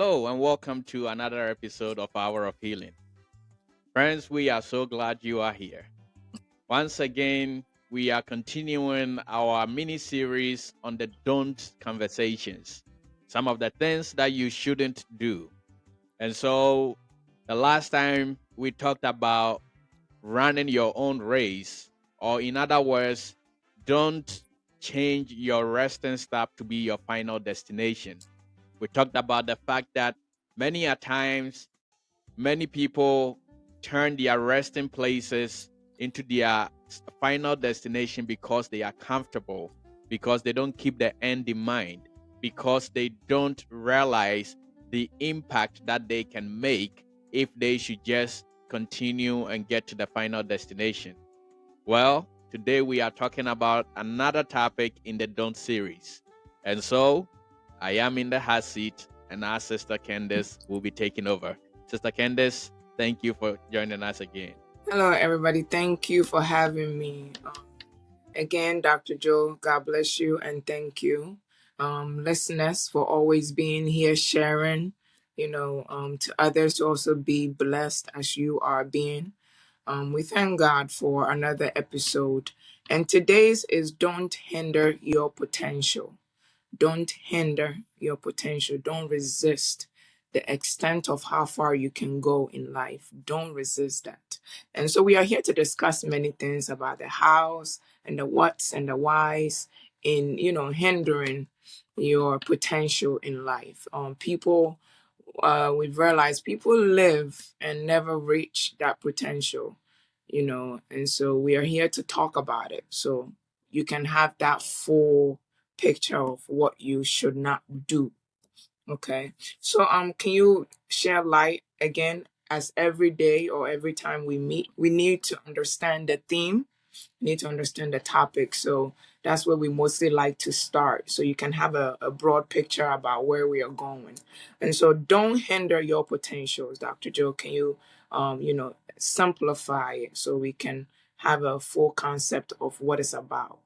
Hello, and welcome to another episode of Hour of Healing. Friends, we are so glad you are here. Once again, we are continuing our mini series on the don't conversations, some of the things that you shouldn't do. And so, the last time we talked about running your own race, or in other words, don't change your resting stop to be your final destination. We talked about the fact that many a times many people turn their resting places into their final destination because they are comfortable, because they don't keep the end in mind, because they don't realize the impact that they can make if they should just continue and get to the final destination. Well, today we are talking about another topic in the Don't series. And so I am in the hot seat, and our sister Candace will be taking over. Sister Candace, thank you for joining us again. Hello, everybody. Thank you for having me. Again, Dr. Joe, God bless you and thank you. Listeners, for always being here, sharing, to others to also be blessed as you are being. We thank God for another episode. And today's is Don't Hinder Your Potential. Don't hinder your potential. Don't resist the extent of how far you can go in life. Don't resist that. And so we are here to discuss many things about the hows and the whats and the whys in, hindering your potential in life. We've realized people live and never reach that potential, and so we are here to talk about it. So you can have that full picture of what you should not do. Okay. So can you share light again, as every day or every time we meet, we need to understand the theme, need to understand the topic. So that's where we mostly like to start. So you can have a broad picture about where we are going. And so don't hinder your potentials, Dr. Joe. Can you simplify it so we can have a full concept of what it's about?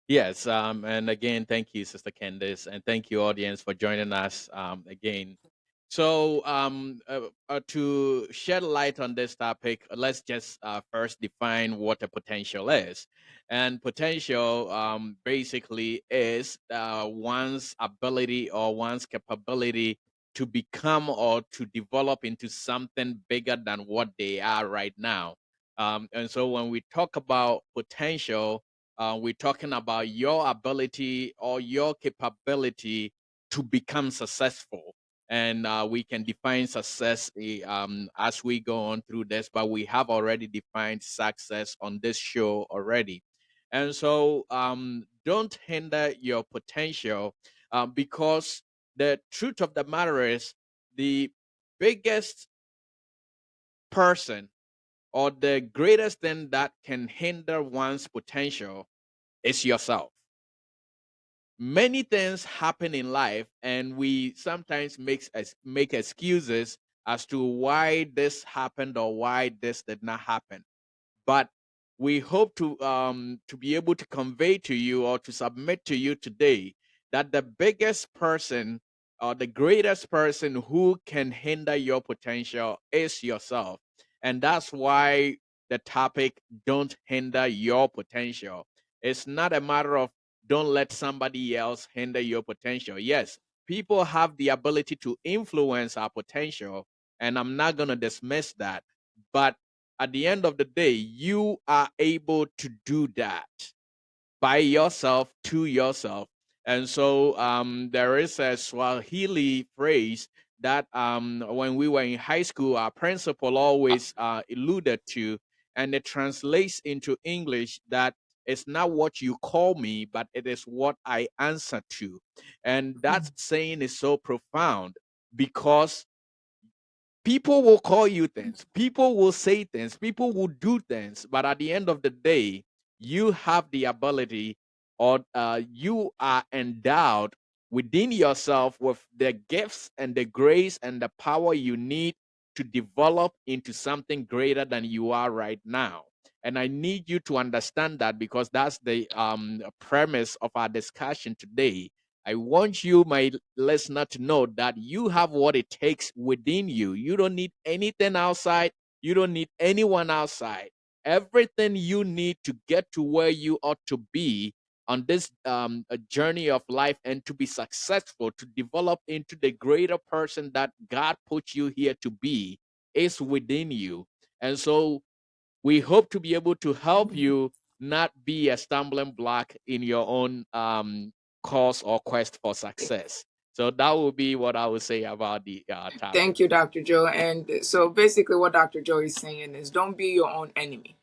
Yes, and again, thank you, Sister Candace, and thank you, audience, for joining us again. So, to shed light on this topic, let's just first define what a potential is. And potential basically is one's ability or one's capability to become or to develop into something bigger than what they are right now. And so, when we talk about potential, we're talking about your ability or your capability to become successful. And we can define success as we go on through this, but we have already defined success on this show already. And so don't hinder your potential because the truth of the matter is the biggest person or the greatest thing that can hinder one's potential is yourself. Many things happen in life, and we sometimes make excuses as to why this happened or why this did not happen. But we hope to be able to convey to you or to submit to you today that the biggest person or the greatest person who can hinder your potential is yourself. And that's why the topic, don't hinder your potential. It's not a matter of don't let somebody else hinder your potential. Yes, people have the ability to influence our potential, and I'm not going to dismiss that. But at the end of the day, you are able to do that by yourself to yourself. And so there is a Swahili phrase that when we were in high school, our principal always alluded to, and it translates into English that it's not what you call me, but it is what I answer to. And that saying is so profound because people will call you things, people will say things, people will do things, but at the end of the day, you have the ability or you are endowed within yourself with the gifts and the grace and the power you need to develop into something greater than you are right now. And I need you to understand that because that's the premise of our discussion today. I want you, my listener, to know that you have what it takes within you. You don't need anything outside. You don't need anyone outside. Everything you need to get to where you ought to be on this a journey of life and to be successful, to develop into the greater person that God put you here to be, is within you. And so we hope to be able to help you not be a stumbling block in your own course or quest for success. So that would be what I would say about the topic. Thank you, Dr. Joe. And so basically, what Dr. Joe is saying is don't be your own enemy.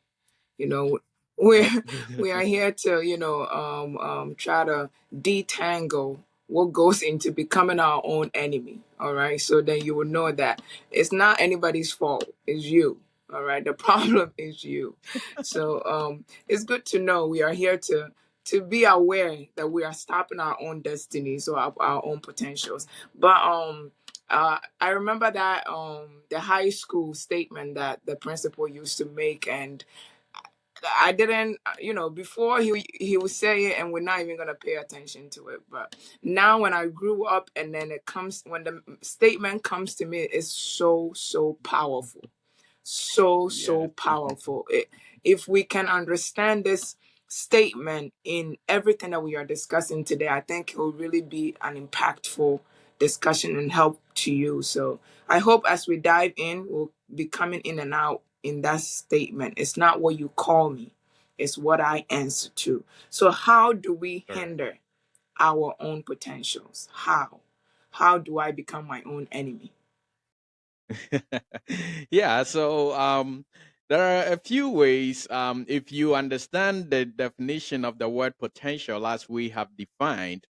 You know, we're Yep. we are here to try to detangle what goes into becoming our own enemy. All right, so then you will know that it's not anybody's fault, it's you. All right, the problem is you. So it's good to know we are here to be aware that we are stopping our own destinies or our own potentials. But I remember that the high school statement that the principal used to make, and I didn't, before he would say it, and we're not even gonna pay attention to it. But now, when I grew up, and then when the statement comes to me, it's so powerful, so Yes. powerful. If we can understand this statement in everything that we are discussing today, I think it will really be an impactful discussion and help to you. So I hope as we dive in, we'll be coming in and out in that statement. It's not what you call me, it's what I answer to. So how do we Correct. hinder our own potentials? How do I become my own enemy? Yeah, so there are a few ways. If you understand the definition of the word potential as we have defined,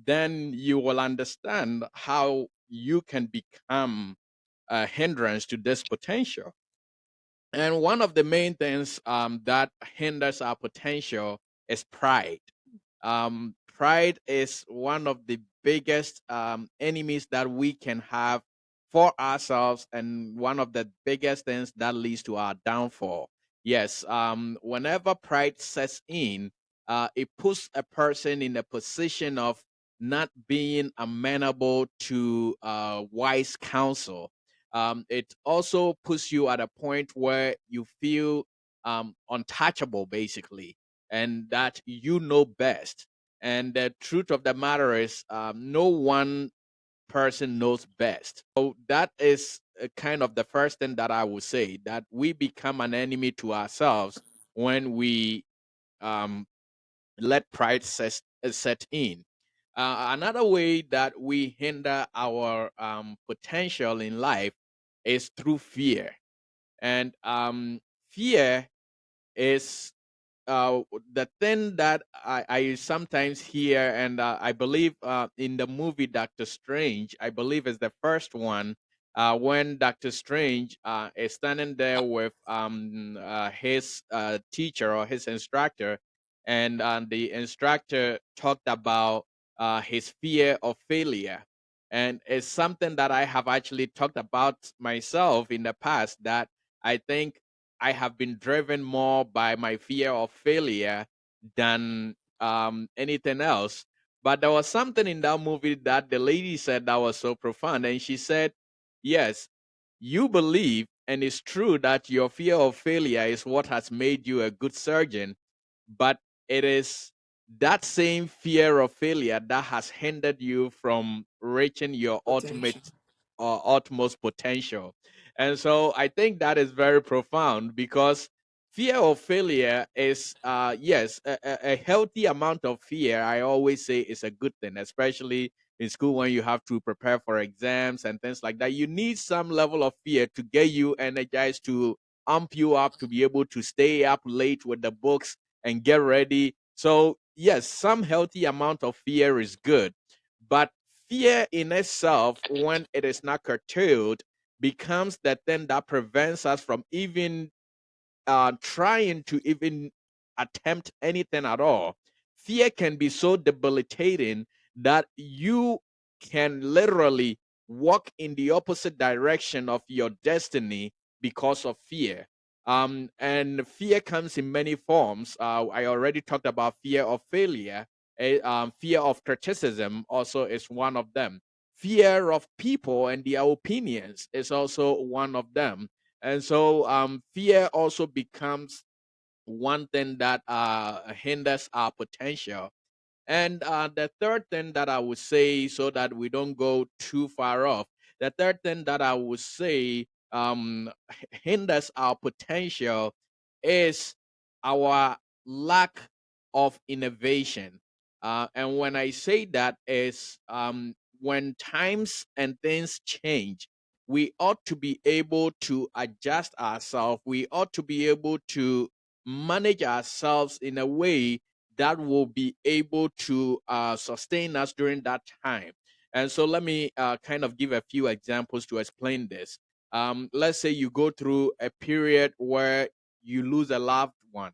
then you will understand how you can become a hindrance to this potential. And one of the main things that hinders our potential is pride. Pride is one of the biggest enemies that we can have for ourselves, and one of the biggest things that leads to our downfall. Yes, whenever pride sets in, it puts a person in a position of not being amenable to wise counsel. It also puts you at a point where you feel untouchable, basically, and that you know best. And the truth of the matter is, no one person knows best. So that is kind of the first thing that I would say, that we become an enemy to ourselves when we um, let pride set in. Another way that we hinder our potential in life is through fear. And fear is the thing that I sometimes hear, and I believe in the movie Doctor Strange, I believe is the first one, when Doctor Strange is standing there with his teacher or his instructor, and the instructor talked about his fear of failure. And it's something that I have actually talked about myself in the past, that I think I have been driven more by my fear of failure than anything else. But there was something in that movie that the lady said that was so profound. And she said, yes, you believe, and it's true that your fear of failure is what has made you a good surgeon, but it is that same fear of failure that has hindered you from reaching your Potential. ultimate or utmost potential. And so I think that is very profound, because fear of failure is, yes, a healthy amount of fear. I always say is a good thing, especially in school when you have to prepare for exams and things like that. You need some level of fear to get you energized, to amp you up, to be able to stay up late with the books and get ready. So, yes, some healthy amount of fear is good, but fear in itself, when it is not curtailed, becomes the thing that prevents us from even trying to even attempt anything at all. Fear can be so debilitating that you can literally walk in the opposite direction of your destiny because of fear. And fear comes in many forms. I already talked about fear of failure, Fear of criticism also is one of them. Fear of people and their opinions is also one of them. And so fear also becomes one thing that hinders our potential. And the third thing that I would say, so that we don't go too far off, the third thing that I would say hinders our potential is our lack of innovation. And when I say that, is when times and things change, we ought to be able to adjust ourselves. We ought to be able to manage ourselves in a way that will be able to sustain us during that time. And so let me kind of give a few examples to explain this. Let's say you go through a period where you lose a loved one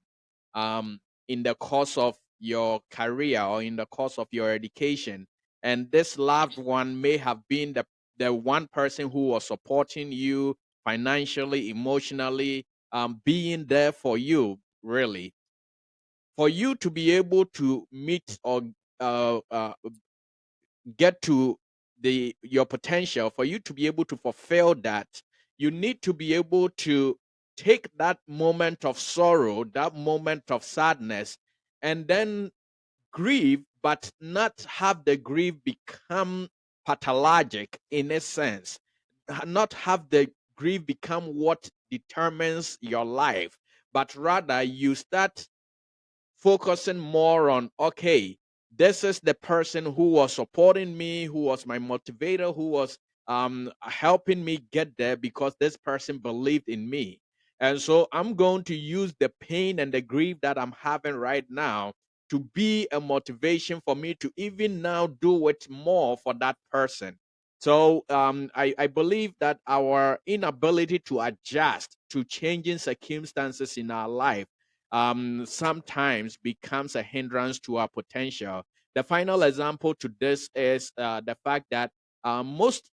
in the course of your career or in the course of your education. And this loved one may have been the one person who was supporting you financially, emotionally, being there for you, really. For you to be able to meet or uh, uh, get to your potential, for you to be able to fulfill that, you need to be able to take that moment of sorrow, that moment of sadness, and then grieve, but not have the grief become pathologic in a sense, not have the grief become what determines your life, but rather you start focusing more on, okay, this is the person who was supporting me, who was my motivator, who was helping me get there because this person believed in me. And so I'm going to use the pain and the grief that I'm having right now to be a motivation for me to even now do it more for that person. So I believe that our inability to adjust to changing circumstances in our life sometimes becomes a hindrance to our potential. The final example to this is the fact that most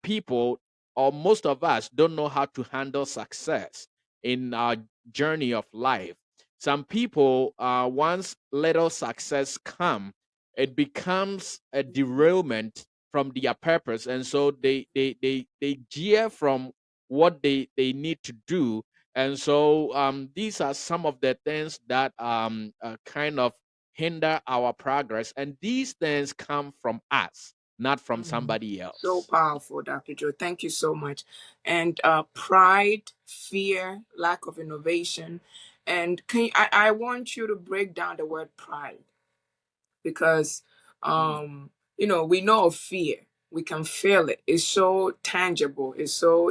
people, or most of us, don't know how to handle success in our journey of life. Some people, once little success come, it becomes a derailment from their purpose, and so they jeer from what they need to do. And so these are some of the things that kind of hinder our progress, and these things come from us, not from Mhm. somebody So else. powerful, Dr. Joe. Thank you so much. And pride, fear, lack of innovation. And I want you to break down the word pride, because Mm, we know of fear, we can feel it, it's so tangible, it's so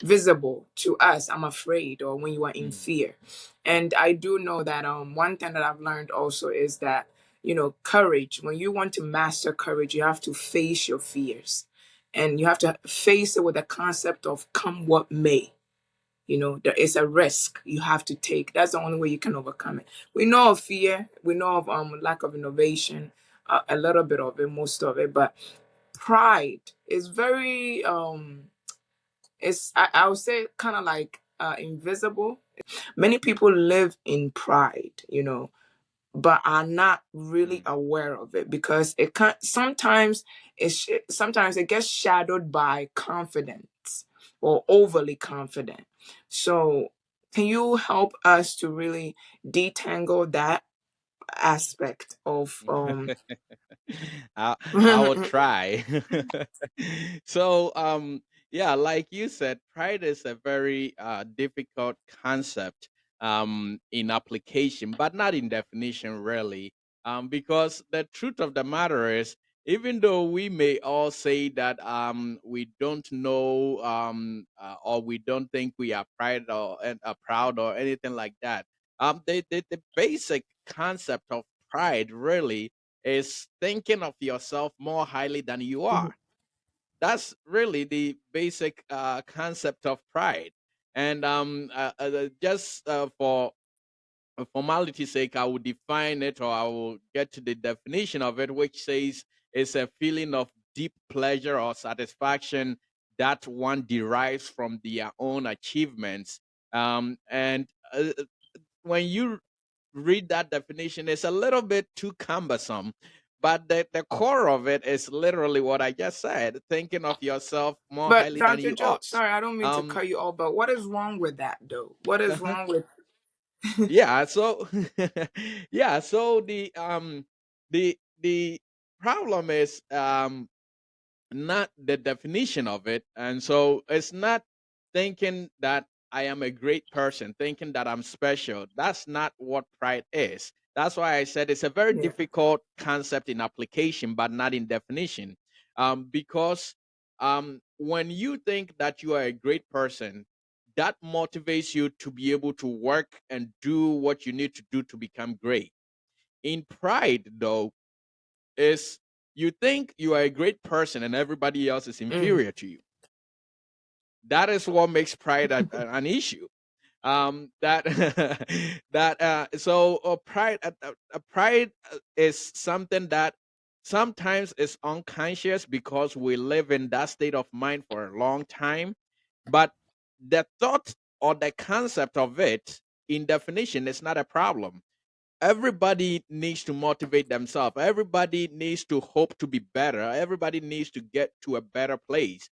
visible to us. I'm afraid, or when you are in mm, fear. And I do know that one thing that I've learned also is that courage, when you want to master courage, you have to face your fears, and you have to face it with the concept of come what may. There is a risk you have to take. That's the only way you can overcome it. We know of fear, we know of lack of innovation, a little bit of it, most of it. But pride is very it's I would say kind of like invisible. Many people live in pride, but are not really mm. aware of it, because it can sometimes sometimes it gets shadowed by confidence, or overly confident. So can you help us to really detangle that aspect of I will try. So, yeah, like you said, pride is a very difficult concept in application, but not in definition, really. Because the truth of the matter is, even though we may all say that we don't know or we don't think we are proud or anything like that, the basic concept of pride really is thinking of yourself more highly than you are. That's really the basic concept of pride. And just for formality's sake, I will define it, or I will get to the definition of it, which says it's a feeling of deep pleasure or satisfaction that one derives from their own achievements. And when you read that definition, it's a little bit too cumbersome. But the core of it is literally what I just said, thinking of yourself more But highly than Dr. you Joe, ought. sorry, I don't mean to Um, cut you off, but what is wrong with that though? What is wrong with yeah, so yeah, so the problem is not the definition of it. And so it's not thinking that I am a great person, thinking that I'm special. That's not what pride is. That's why I said it's a very yeah. difficult concept in application, but not in definition. Because when you think that you are a great person, that motivates you to be able to work and do what you need to do to become great. In pride, though, is you think you are a great person and everybody else is Mm-hmm. inferior to you. That is what makes pride an issue. That that so pride pride is something that sometimes is unconscious because we live in that state of mind for a long time, but the thought or the concept of it in definition is not a problem. Everybody needs to motivate themselves. Everybody needs to hope to be better. Everybody needs to get to a better place.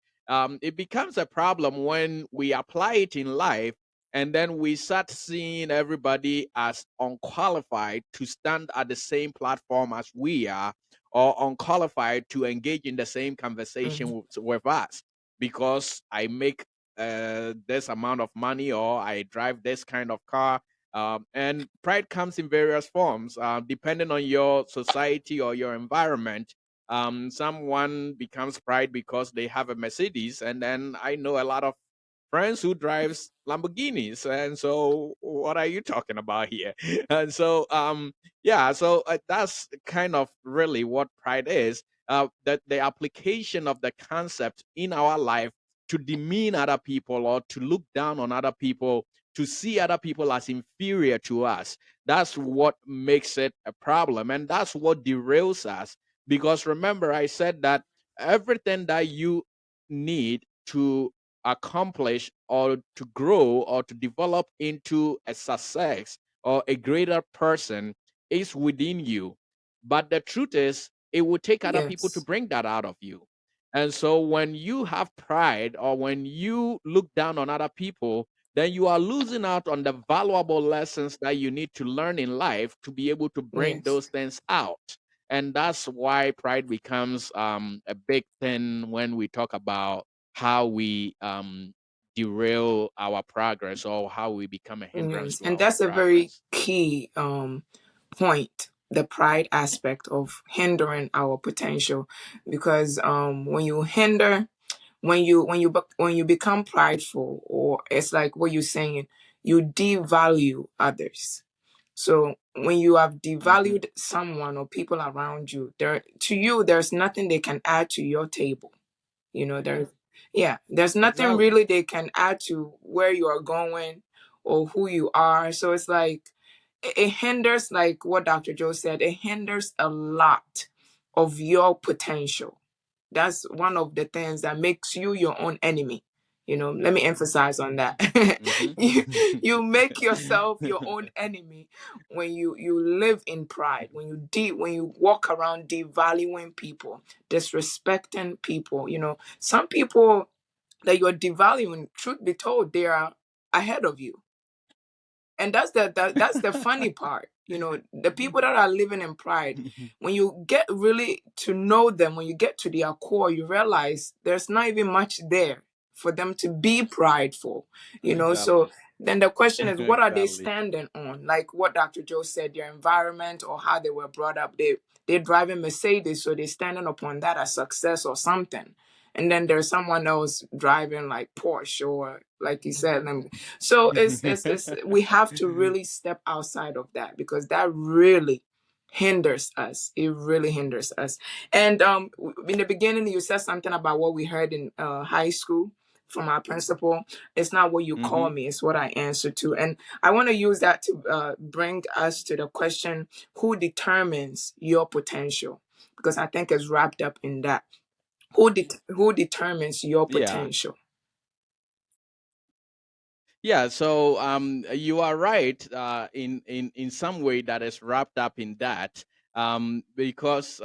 It becomes a problem when we apply it in life and then we start seeing everybody as unqualified to stand at the same platform as we are, or unqualified to engage in the same conversation Mm-hmm. with us because I make this amount of money or I drive this kind of car. And pride comes in various forms, depending on your society or your environment. Someone becomes pride because they have a Mercedes, and then I know a lot of friends who drives Lamborghinis, and so what are you talking about here? And so, yeah, so that's kind of really what pride is. That the application of the concept in our life to demean other people or to look down on other people, to see other people as inferior to us. That's what makes it a problem. And that's what derails us. Because remember, I said that everything that you need to accomplish or to grow or to develop into a success or a greater person is within you. But the truth is, it will take other people to Yes. bring that out of you. And so when you have pride or when you look down on other people, then you are losing out on the valuable lessons that you need to learn in life to be able to bring Yes. those things out. And that's why pride becomes a big thing when we talk about how we derail our progress or how we become a hindrance Yes. to And our that's a very progress. key point, the pride aspect of hindering our potential. Because when you hinder, when you become prideful, or it's like what you're saying, you devalue others. So when you have Hmm. devalued someone or people around you, there to you there's nothing they can add to your table. There's yeah, there's nothing Exactly. really they can add to where you are going or who you are. So it's like it hinders, like what Dr. Joe said, it hinders a lot of your potential. That's one of the things that makes you your own enemy. Let me emphasize on that. Hmm. you make yourself your own enemy when you live in pride, when you walk around devaluing people, disrespecting people. Some people that you're devaluing, truth be told, they are ahead of you. And that's the funny part. The people that are living in pride, when you get really to know them, when you get to their core, you realize there's not even much there for them to be prideful. So Exactly. then the question is, what are they Exactly. standing on? Like what Dr. Joe said, their environment or how they were brought up. They're driving Mercedes, so they're standing upon that as success or something. And then there's someone else driving like Porsche, or like you said, so it's we have to really step outside of that, because that really hinders us. It really hinders us. And in the beginning, you said something about what we heard in high school from our principal. It's not what you call Hmm. me, it's what I answer to. And I want to use that to bring us to the question: who determines your potential? Because I think it's wrapped up in that. Who determines your Yeah. potential? Yeah, so you are right in some way that is wrapped up in that, because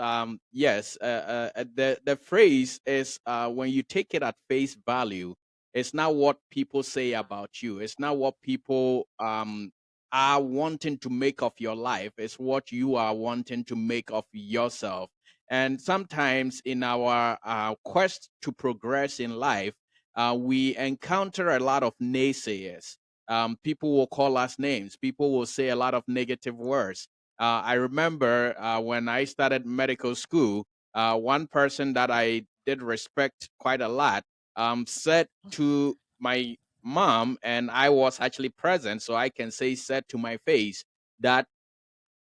yes, the phrase is, when you take it at face value, it's not what people say about you. It's not what people are wanting to make of your life. It's what you are wanting to make of yourself. And sometimes in our quest to progress in life, we encounter a lot of naysayers. People will call us names. People will say a lot of negative words. I remember when I started medical school, one person that I did respect quite a lot said to my mom, and I was actually present, so I can say, said to my face that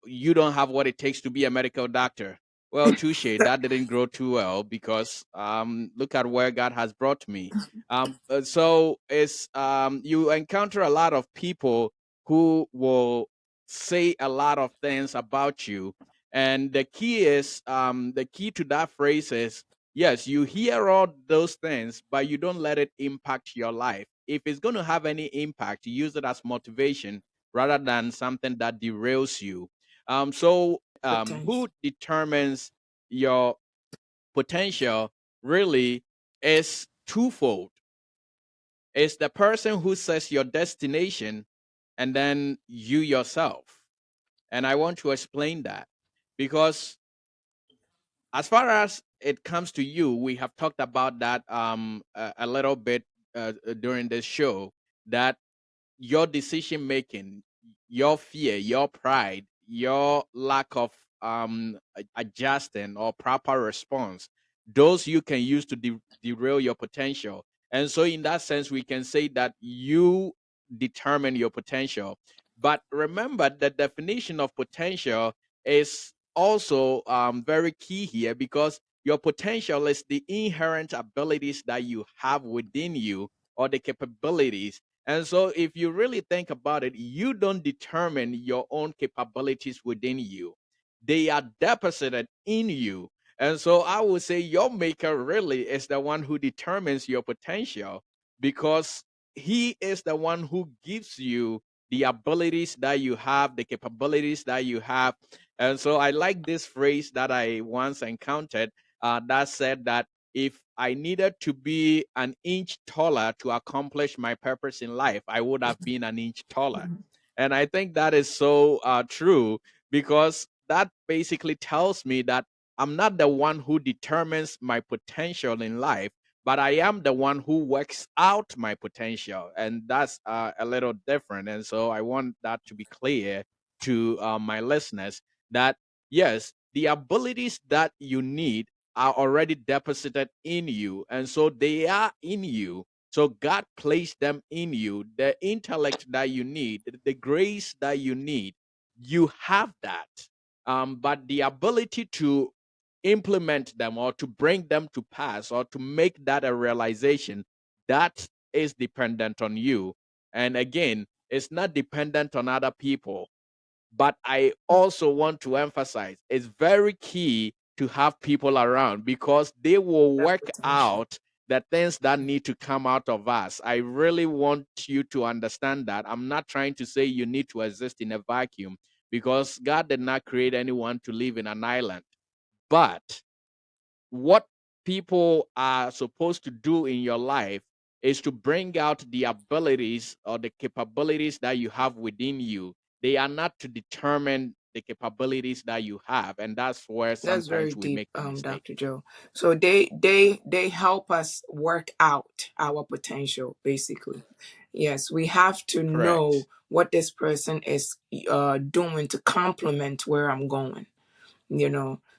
you don't have what it takes to be a medical doctor. Well, touche, that didn't grow too well because look at where God has brought me. So it's you encounter a lot of people who will say a lot of things about you, and the key to that phrase is, yes, you hear all those things, but you don't let it impact your life. If it's going to have any impact, use it as motivation rather than something that derails you. Who Potential. determines your potential really is twofold. It's the person who sets your destination and then you yourself. And I want to explain that because as far as it comes to you, we have talked about that a little bit during this show, that your decision making, your fear, your pride, your lack of adjusting or proper response, those you can use to derail your potential. And so, in that sense, we can say that you determine your potential. But remember, the definition of potential is also very key here, because your potential is the inherent abilities that you have within you, or the capabilities. And so, if you really think about it, you don't determine your own capabilities within you, they are deposited in you. And so, I would say your maker really is the one who determines your potential, because he is the one who gives you the abilities that you have, the capabilities that you have. And so, I like this phrase that I once encountered that said that if I needed to be an inch taller to accomplish my purpose in life, I would have been an inch taller. And I think that is so true, because that basically tells me that I'm not the one who determines my potential in life, but I am the one who works out my potential. And that's a little different. And so I want that to be clear to my listeners, that yes, the abilities that you need are already deposited in you. And so they are in you. So God placed them in you. The intellect that you need, the grace that you need, you have that. But the ability to implement them, or to bring them to pass, or to make that a realization, that is dependent on you. And again, it's not dependent on other people. But I also want to emphasize, it's very key to have people around, because they will That work potential. out the things that need to come out of us. I really want you to understand that. I'm not trying to say you need to exist in a vacuum, because God did not create anyone to live in an island. But what people are supposed to do in your life is to bring out the abilities or the capabilities that you have within you. They are not to determine the capabilities that you have. And that's where That's very sometimes we deep, make the mistake. Dr. Joe. So they help us work out our potential, basically. Yes, we have to know Correct. what this person is doing to complement where I'm going.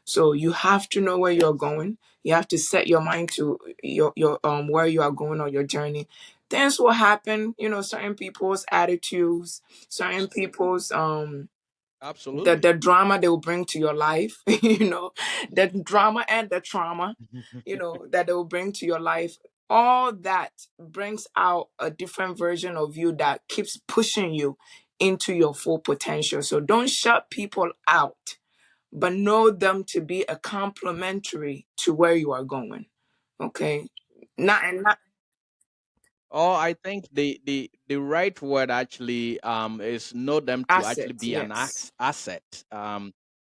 So you have to know where you're going. You have to set your mind to your where you are going on your journey. Things will happen. Certain people's attitudes, certain people's Absolutely. the drama they will bring to your life, the drama and the trauma, that they will bring to your life. All that brings out a different version of you that keeps pushing you into your full potential. So don't shut people out, but know them to be a complementary to where you are going. Okay. Not and not Oh, I think the right word actually is know them to actually Assets, be an yes. asset.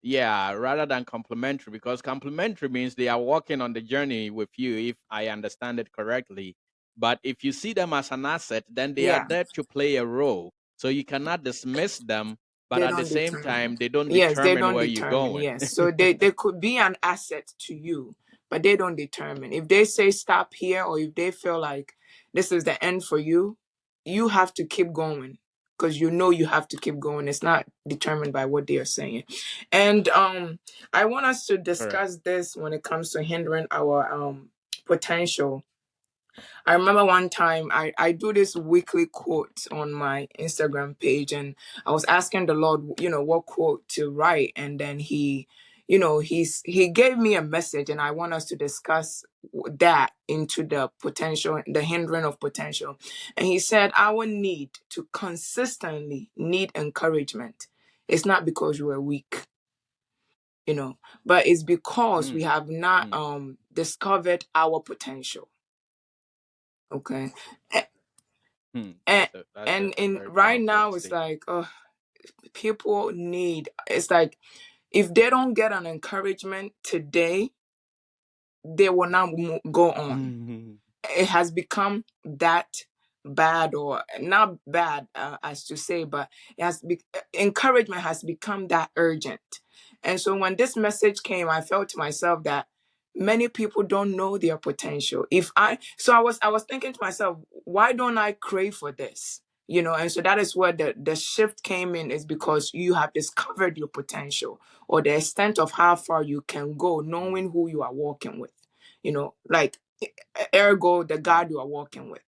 Yeah, rather than complementary, because complementary means they are walking on the journey with you, if I understand it correctly. But if you see them as an asset, then they are Yeah. there to play a role. So you cannot dismiss them, but They at the don't same determine. time, they don't Yes, they determine don't where you're determine. going. Yes. So they could be an asset to you, but they don't determine. If they say stop here, or if they feel like this is the end for you, you have to keep going because you know you have to keep going. It's not determined by what they are saying. And I want us to Correct. discuss this when it comes to hindering our potential. I remember one time I do this weekly quote on my Instagram page, and I was asking the Lord, what quote to write. And then he gave me a message, and I want us to discuss that into the potential, the hindering of potential. And he said, our need to consistently need encouragement. It's not because you are weak, but it's because we Mm, have not mm, discovered our potential. Okay. mm. and That's and a in very right powerful now it's statement. like, people need, it's like, if they don't get an encouragement today, they will not go on. It has become that bad, or not bad, as to say, but encouragement has become that urgent. And so when this message came, I felt to myself that many people don't know their potential. If I so I was thinking to myself, why don't I crave for this? And so that is where the shift came in, is because you have discovered your potential, or the extent of how far you can go, Mm, knowing who you are walking with. Like, ergo the mm, God you are walking with.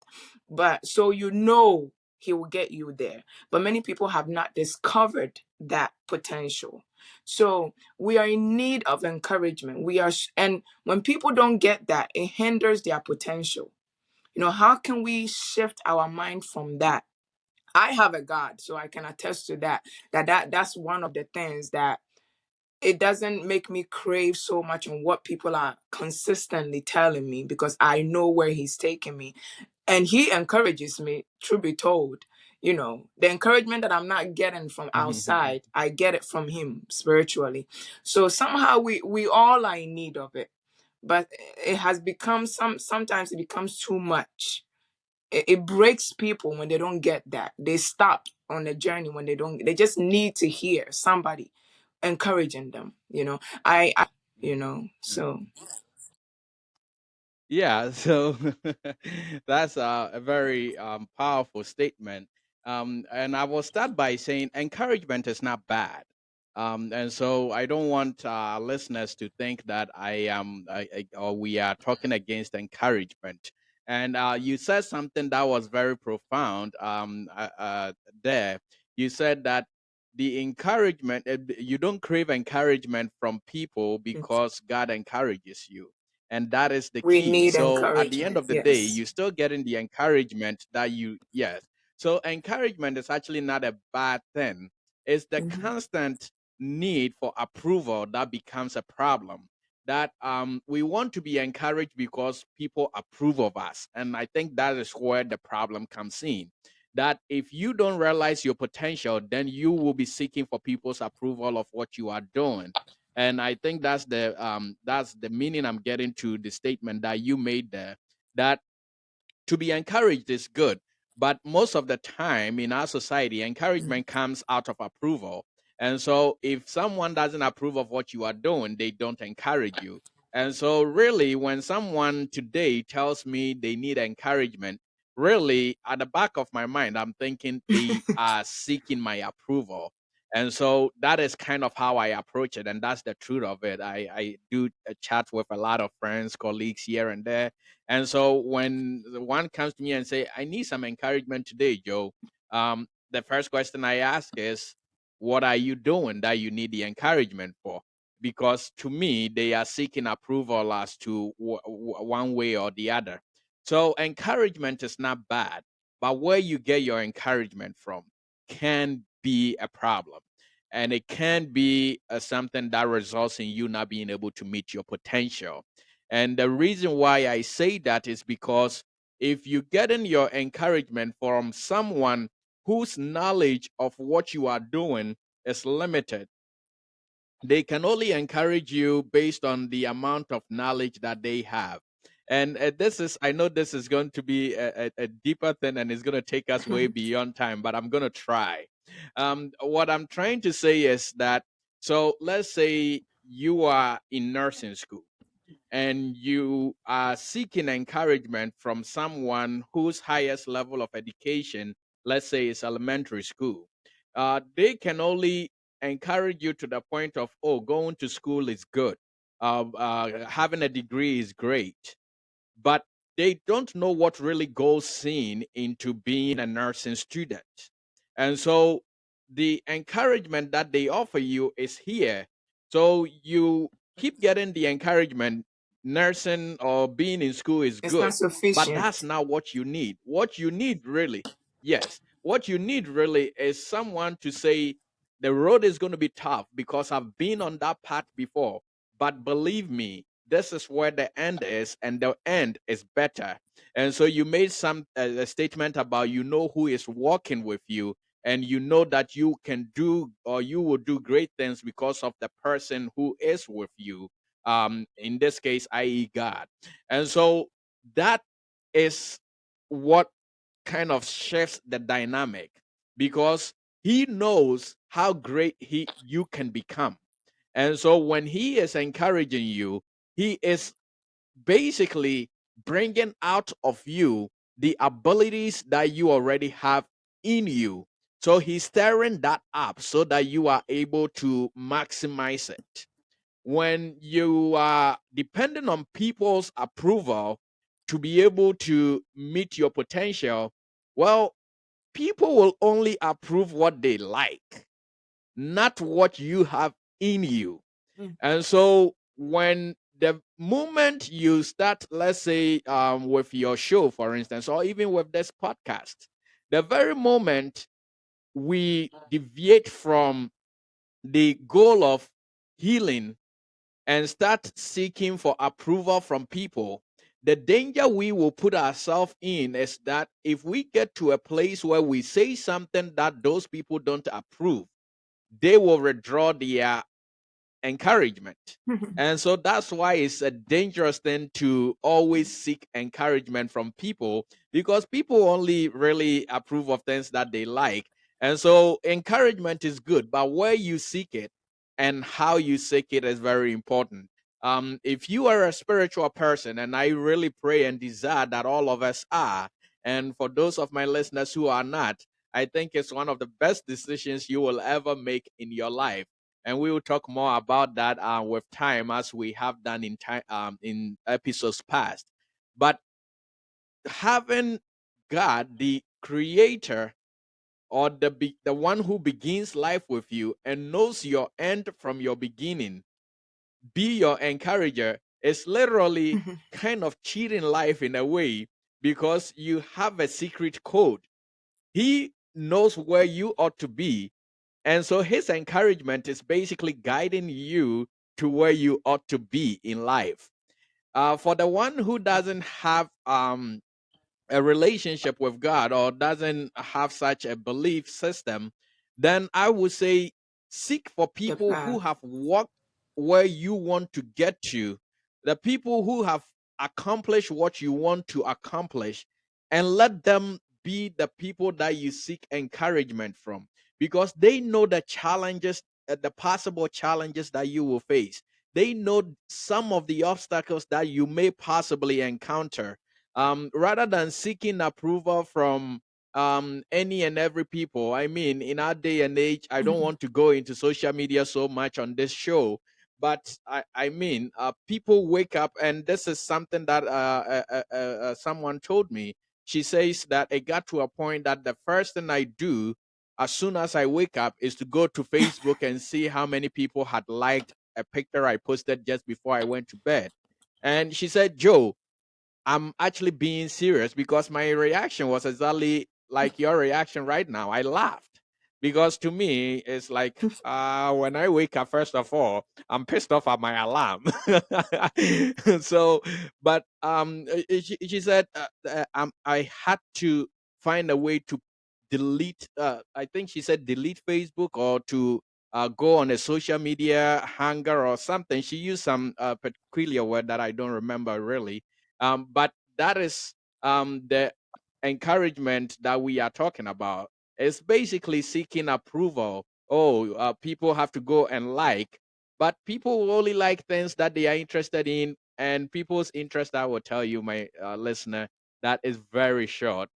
But so he will get you there. But many people have not discovered that potential. So we are in need of encouragement. And when people don't get that, it hinders their potential. How can we shift our mind from that? I have a God, so I can attest to that. That's one of the things that it doesn't make me crave so much on what people are consistently telling me, because I know where he's taking me. And he encourages me, truth be told. The encouragement that I'm not getting from mm. outside, I get it from him spiritually. So somehow we all are in need of it. But it has become sometimes it becomes too much. It breaks people when they don't get that. They stop on the journey when they just need to hear somebody encouraging them. So Yeah, so that's a very powerful statement. And I will start by saying encouragement is not bad. And so I don't want listeners to think that or we are talking against encouragement. And you said something that was very profound there. You said that the encouragement, you don't crave encouragement from people because God encourages you, and that is the we key. need So at the end encouragement, of the day, yes. you're still getting the encouragement that yes. So encouragement is actually not a bad thing. It's the Mhm. constant need for approval that becomes a problem. That we want to be encouraged because people approve of us. And I think that is where the problem comes in. That if you don't realize your potential, then you will be seeking for people's approval of what you are doing. And I think that's the meaning I'm getting to the statement that you made there, that to be encouraged is good, but most of the time in our society encouragement comes out of approval. And so if someone doesn't approve of what you are doing, they don't encourage you. And so really when someone today tells me they need encouragement, really at the back of my mind I'm thinking they are seeking my approval. And so that is kind of how I approach it, and that's the truth of it. I do a chat with a lot of friends, colleagues here and there. And so when the one comes to me and say, "I need some encouragement today, Joe," the first question I ask is, "What are you doing that you need the encouragement for?" Because to me, they are seeking approval as to one way or the other. So encouragement is not bad, but where you get your encouragement from can be a problem. And it can be something that results in you not being able to meet your potential. And the reason why I say that is because if you getting your encouragement from someone whose knowledge of what you are doing is limited, they can only encourage you based on the amount of knowledge that they have. And this is, I know this is going to be a deeper thing and it's going to take us way beyond time, but I'm going to try. What I'm trying to say is that, so let's say you are in nursing school and you are seeking encouragement from someone whose highest level of education, let's say, is elementary school. They can only encourage you to the point of, oh, going to school is good, having a degree is great, but they don't know what really goes in into being a nursing student. And so the encouragement that they offer you is here. So you keep getting the encouragement. Nursing or being in school is It's not good, but that's sufficient. not what you need. What you need really, yes, what you need really is someone to say, the road is going to be tough because I've been on that path before, but believe me, this is where the end is, and the end is better. And so you made some a statement about, you know, who is walking with you, and you know that you can do, or you will do great things because of the person who is with you, in this case, i.e. God. And so that is what kind of shifts the dynamic, because he knows how great he you can become. And so when he is encouraging you, he is basically bringing out of you the abilities that you already have in you. So he's stirring that up so that you are able to maximize it. When you are depending on people's approval to be able to meet your potential, well, people will only approve what they like, not what you have in you. Mm. And so when the moment you start, let's say, with your show, for instance, or even with this podcast, the very moment we deviate from the goal of healing and start seeking for approval from people, the danger we will put ourselves in is that if we get to a place where we say something that those people don't approve, they will withdraw their encouragement. And so that's why it's a dangerous thing to always seek encouragement from people, because people only really approve of things that they like. And so encouragement is good, but where you seek it and how you seek it is very important. If you are a spiritual person, and I really pray and desire that all of us are, and for those of my listeners who are not, I think it's one of the best decisions you will ever make in your life, and we will talk more about that with time, as we have done in time, in episodes past. But having God, the creator, or the one who begins life with you and knows your end from your beginning, be your encourager, is literally kind of cheating life in a way, because you have a secret code. He knows where you ought to be, and so his encouragement is basically guiding you to where you ought to be in life. For the one who doesn't have a relationship with God, or doesn't have such a belief system, then I would say seek for The people who path. have walked where you want to get to, the people who have accomplished what you want to accomplish, and let them be the people that you seek encouragement from, because they know the challenges, the possible challenges that you will face. They know some of the obstacles that you may possibly encounter, rather than seeking approval from any and every people. I mean, in our day and age, I don't want to go into social media so much on this show, but I mean, people wake up, and this is something that someone told me. She says that it got to a point that the first thing I do as soon as I wake up is to go to Facebook and see how many people had liked a picture I posted just before I went to bed. And she said, Joe, I'm actually being serious, because my reaction was exactly like your reaction right now. I laughed. Because to me, it's like when I wake up, first of all, I'm pissed off at my alarm. So, but she said I had to find a way to delete. I think she said delete Facebook or to go on a social media hanger or something. She used some peculiar word that I don't remember really. But that is the encouragement that we are talking about. It's basically seeking approval. Oh, people have to go and like, but people will only like things that they are interested in, and people's interest, I will tell you, my listener, that is very short.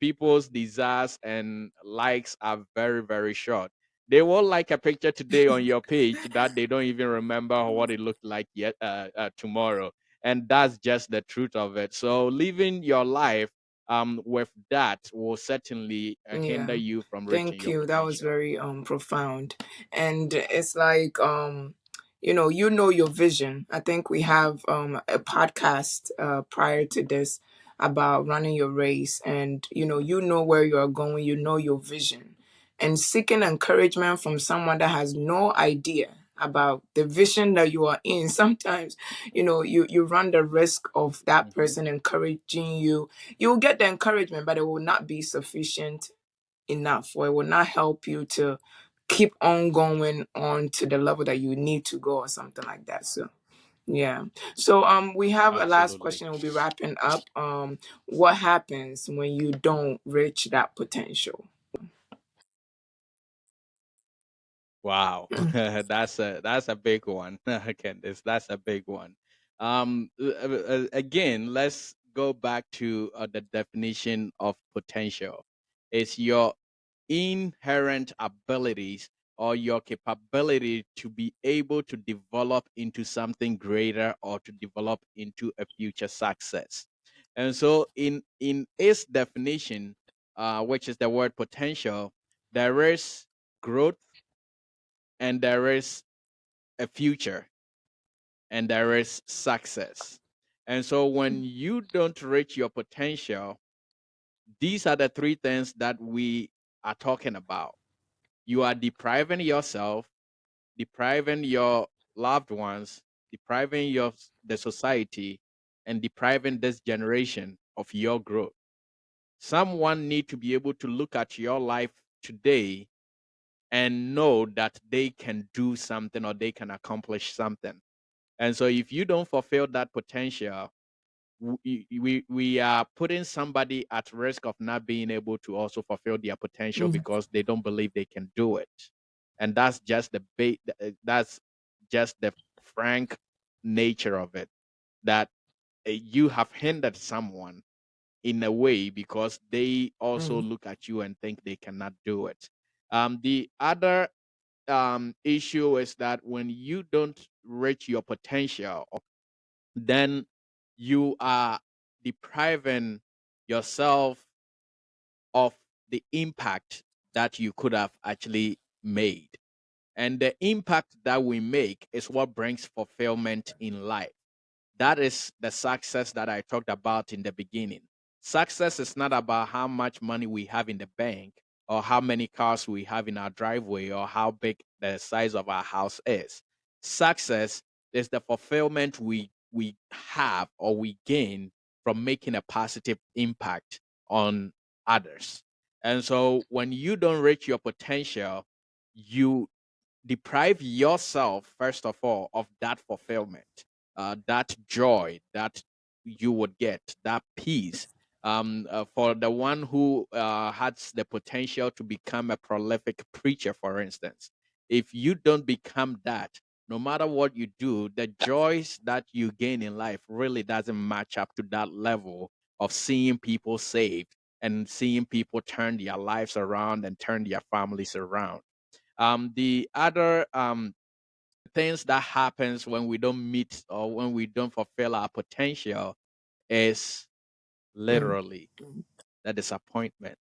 People's desires and likes are very, very short. They will like a picture today on your page that they don't even remember what it looked like yet tomorrow, and that's just the truth of it. So living your life with that will certainly hinder Yeah. you from reaching Thank your you. That was potential. very profound. And it's like you know your vision. I think we have a podcast prior to this about running your race, and you know where you are going, you know your vision. And seeking encouragement from someone that has no idea about the vision that you are in, sometimes you run the risk of that Hmm. person encouraging you. You'll get the encouragement, but it will not be sufficient enough, or it will not help you to keep on going on to the level that you need to go, or something like that. So yeah. So we have a last Absolutely. question. We'll be wrapping up. What happens when you don't reach that potential? Wow, that's a big one, Candice. That's a big one. Again, let's go back to the definition of potential. It's your inherent abilities or your capability to be able to develop into something greater or to develop into a future success. And so, in its definition, which is the word potential, there is growth and there is a future and there is success. And so when you don't reach your potential, these are the three things that we are talking about. You are depriving yourself, depriving your loved ones, depriving the society, and depriving this generation of your growth. Someone need to be able to look at your life today and know that they can do something or they can accomplish something. And so if you don't fulfill that potential, we are putting somebody at risk of not being able to also fulfill their potential Mm, because they don't believe they can do it. And that's just that's just the frank nature of it, that you have hindered someone in a way because they also mm, look at you and think they cannot do it. The other issue is that when you don't reach your potential, then you are depriving yourself of the impact that you could have actually made. And the impact that we make is what brings fulfillment in life. That is the success that I talked about in the beginning. Success is not about how much money we have in the bank or how many cars we have in our driveway or how big the size of our house is. Success is the fulfillment we have or we gain from making a positive impact on others. And so when you don't reach your potential, you deprive yourself first of all of that fulfillment, that joy that you would get, that peace. For the one who has the potential to become a prolific preacher, for instance, if you don't become that, no matter what you do, the joys that you gain in life really doesn't match up to that level of seeing people saved and seeing people turn their lives around and turn their families around. The other things that happens when we don't meet or when we don't fulfill our potential is mm, literally mm, the disappointment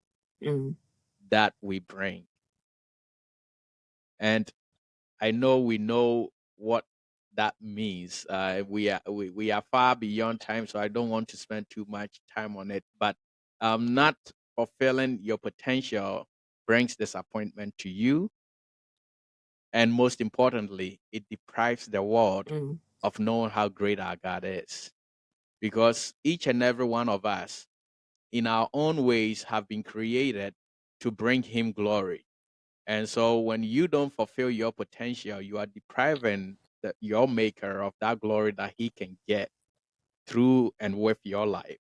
mm, that we bring. And I know we know what that means. We are far beyond time, so I don't want to spend too much time on it. But not fulfilling your potential brings disappointment to you, and most importantly, it deprives the world Mm. of knowing how great our God is. Because each and every one of us, in our own ways, have been created to bring Him glory. And so when you don't fulfill your potential, you are depriving your Maker of that glory that He can get through and with your life.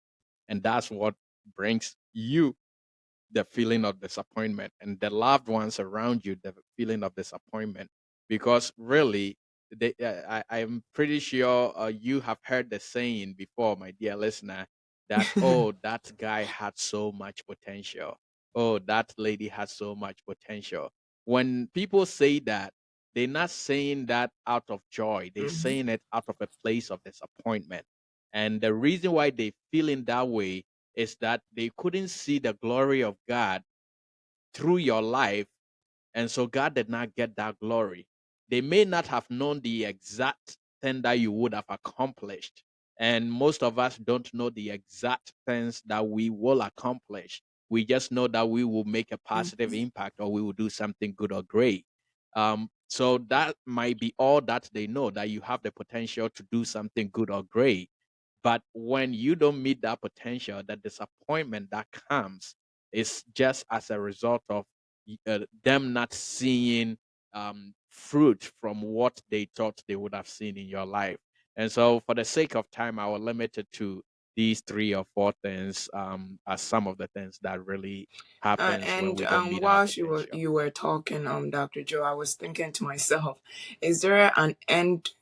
And that's what brings you the feeling of disappointment, and the loved ones around you the feeling of disappointment, because really I'm pretty sure you have heard the saying before, my dear listener, that, oh, that guy had so much potential, oh, that lady has so much potential. When people say that, they're not saying that out of joy, they're Mhm. saying it out of a place of disappointment. And the reason why they feel in that way is that they couldn't see the glory of God through your life, and so God did not get that glory. They may not have known the exact thing that you would have accomplished. And most of us don't know the exact things that we will accomplish. We just know that we will make a positive Mhm. impact, or we will do something good or great. So that might be all that they know, that you have the potential to do something good or great. But when you don't meet that potential, the disappointment that comes is just as a result of them not seeing fruit from what they thought they would have seen in your life. And so, for the sake of time, I will limit it to these 3 or 4 things as some of the things that really happens when And we don't meet our whilst potential. you were talking, Dr. Joe, I was thinking to myself, is there an end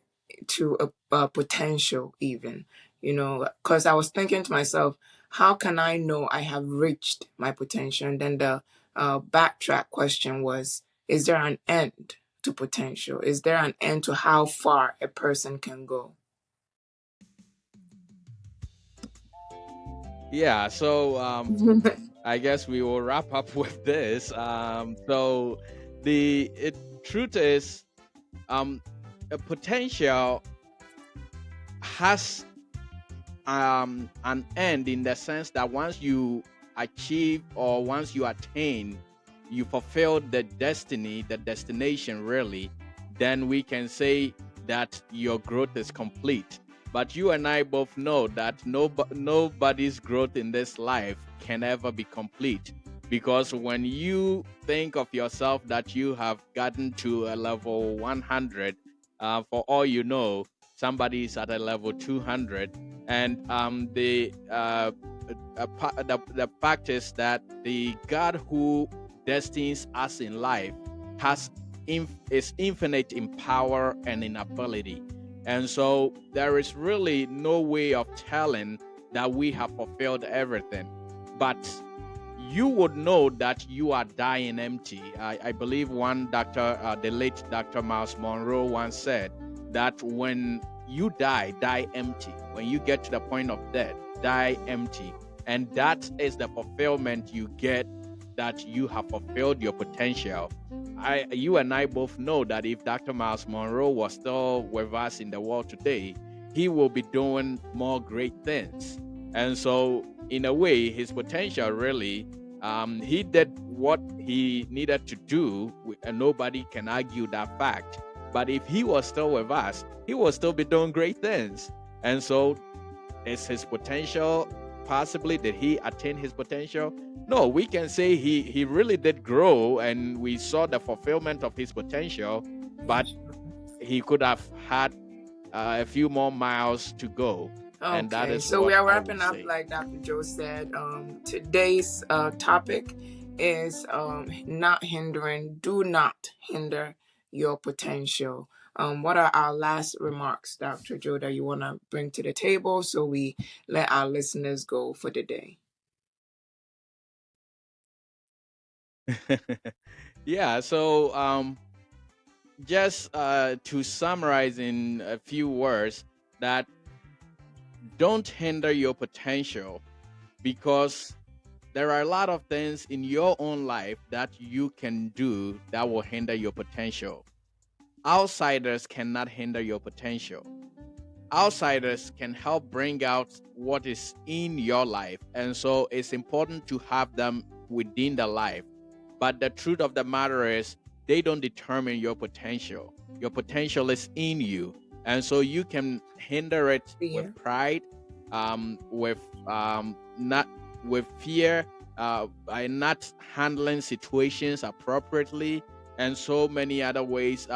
to a potential even? You know, because I was thinking to myself, how can I know I have reached my potential? And then the backtrack question was, is there an end to potential? Is there an end to how far a person can go? Yeah, so I guess we will wrap up with this. So the truth is, a potential has an end, in the sense that once you achieve, or once you attain, you fulfill the destiny, the destination really, then we can say that your growth is complete. But you and I both know that nobody's growth in this life can ever be complete, because when you think of yourself that you have gotten to a level 100, for all you know, somebody is at a level 200. And the fact is that the God who destines us in life is infinite in power and in ability, and so there is really no way of telling that we have fulfilled everything. But you would know that you are dying empty. I believe one doctor, the late Dr. Miles Monroe, once said that when you die empty. When you get to the point of death, die empty. And that is the fulfillment you get, that you have fulfilled your potential. You and I both know that if Dr. Miles Monroe was still with us in the world today, he will be doing more great things. And so, in a way, his potential really, he did what he needed to do, and nobody can argue that fact. But if he was still with us, he will still be doing great things. And so, is his potential, possibly, did he attain his potential? No, we can say he really did grow, and we saw the fulfillment of his potential, but he could have had a few more miles to go. And that Okay, is so we what are I would wrapping up, say. like Dr. Joe said. Today's topic is not hindering, do not hinder your potential. What are our last remarks, Dr. Joe, that you want to bring to the table so we let our listeners go for the day? Yeah, so just to summarize in a few words, that don't hinder your potential, because there are a lot of things in your own life that you can do that will hinder your potential. Outsiders cannot hinder your potential. Outsiders can help bring out what is in your life, and so it's important to have them within the life. But the truth of the matter is, they don't determine your potential. Your potential is in you. And so you can hinder it with Fear. pride, with not with fear, by not handling situations appropriately, and so many other ways.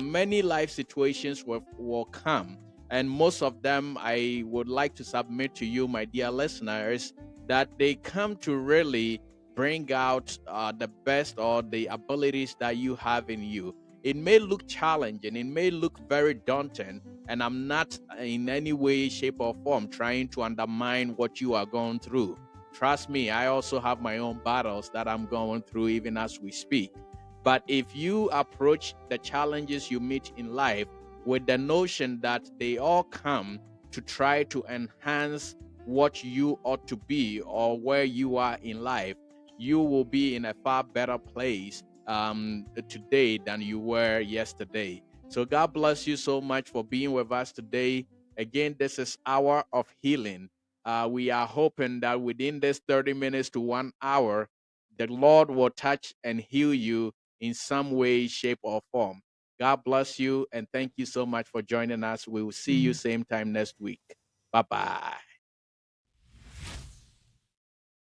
Many life situations will come, and most of them I would like to submit to you, my dear listeners, that they come to really bring out the best or the abilities that you have in you. It may look challenging, it may look very daunting, and I'm not in any way, shape, or form trying to undermine what you are going through. Trust me, I also have my own battles that I'm going through even as we speak. But if you approach the challenges you meet in life with the notion that they all come to try to enhance what you ought to be or where you are in life, you will be in a far better place today than you were yesterday. So God bless you so much for being with us today. Again, this is Hour of Healing. We are hoping that within this 30 minutes to 1 hour, the Lord will touch and heal you in some way, shape, or form. God bless you and thank you so much for joining us. We will see you same time next week. Bye bye.